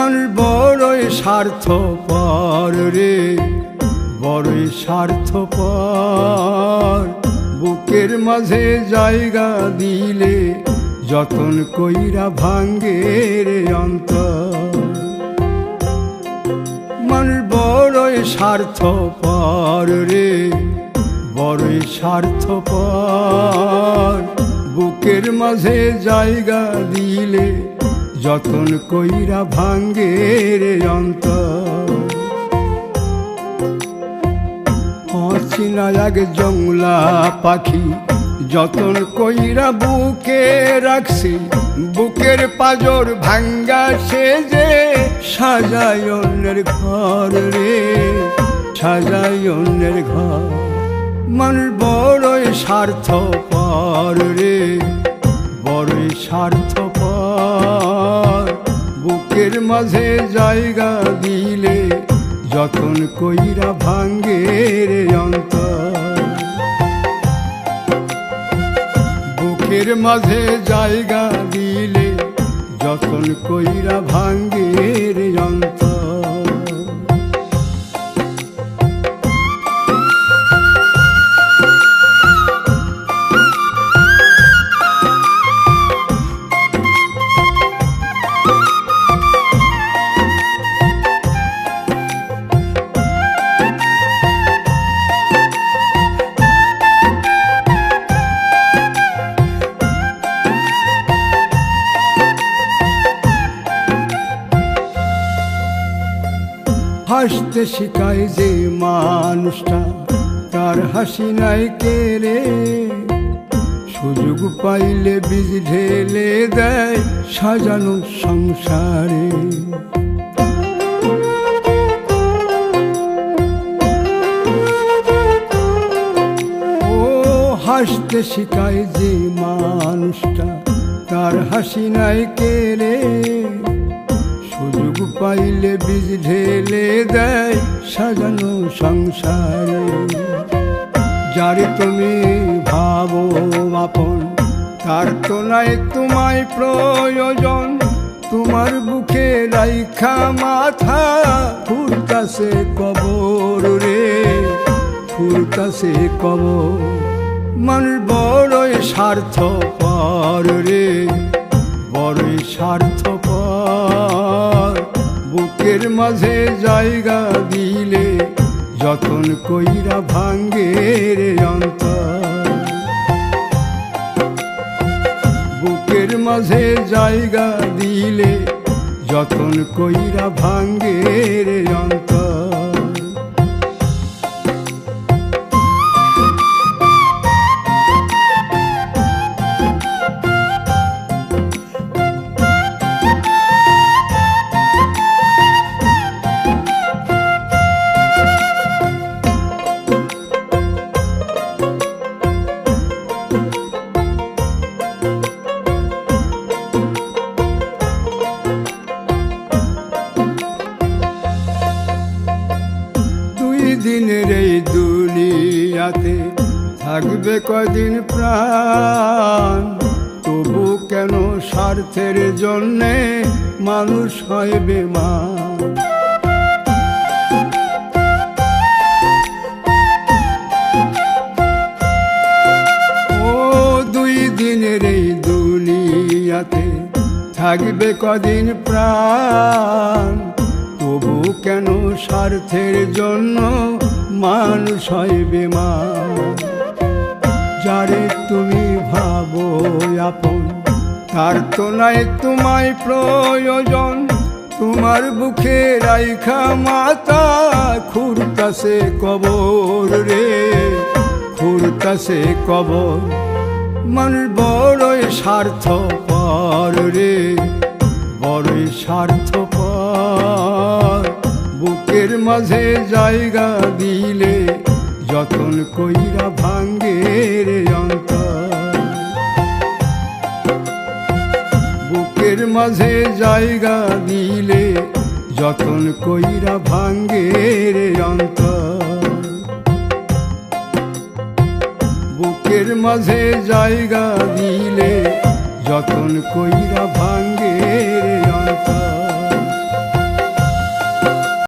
মানুষ বড়ই স্বার্থপর রে, বড়ই স্বার্থপর। বুকের মাঝে জায়গা দিলে যতন কইরা ভাঙ্গে রে অন্তর। মানুষ বড়ই স্বার্থপর রে, বড়ই স্বার্থপর। বুকের মাঝে জায়গা দিলে যতন কইরা ভাঙ্গে রে অন্তর। অচিনা এক জংলা পাখি যতন কইরা বুকে রাখছি, বুকের পাজর ভাঙ্গা সে যে সাজায় অন্যের ঘর রে, সাজায় অন্যের ঘর। মানুষ বড়ই স্বার্থপর রে, বড়ই স্বার্থপর। বুকের মাঝে জায়গা দিলে যতন কইরা ভাঙ্গে রে অন্তর। বুকের মাঝে জায়গা দিলে যতন কইরা ভাঙ্গে রে অন্তর। হাসতে শিখায় যে মানুষটা, তার হাসি নাই কেড়ে। সুযোগ পাইলে বীজ ঢেলে দেয় সাজানো সংসারে। ও হাসতে শিখায় যে মানুষটা, তার হাসি নাই কেড়ে। সুযোগ পাইলে বীজ ঢেলে দেয় সাজানো সংসারে। যারে তুমি ভাবো আপন, তার তো নাই তোমায় প্রয়োজন। তোমার বুকে রাইখা মাথা ফুরতাছে কবর রে, ফুরতাছে কবর। মানুষ বড়ই স্বার্থপর রে, বড়ই স্বার্থপর। বুকের মাঝে জায়গা দিলে যতন কইরা ভাঙ্গে রে অন্তর। বুকের মাঝে জায়গা দিলে যতন কইরা ভাঙ্গে রে অন্তর। দিনের এই দুনিয়াতে থাকবে কয়দিন প্রাণ, তবু কেন স্বার্থের জন্যে মানুষ হয় বেমান। ও দুই দিনের এই দুনিয়াতে থাকবে কদিন প্রাণ, তবু কেন স্বার্থের জন্য মানুষ হয় বেমান। যারে তুমি ভাবো আপন, তার তো নাই তোমায় প্রয়োজন। তোমার বুকে রাইখা মাথা খুঁড়তাছে কবর রে, খুঁড়তাছে কবর। মানুষ বড়ই স্বার্থপর রে, বড়ই স্বার্থপর। বুকের মাঝে জায়গা দিলে যতন কইরা ভাঙ্গে রে অন্তর। বুকের মাঝে জায়গা দিলে যতন কইরা ভাঙ্গে রে অন্তর। বুকের মাঝে জায়গা দিলে যতন কইরা ভাঙ্গে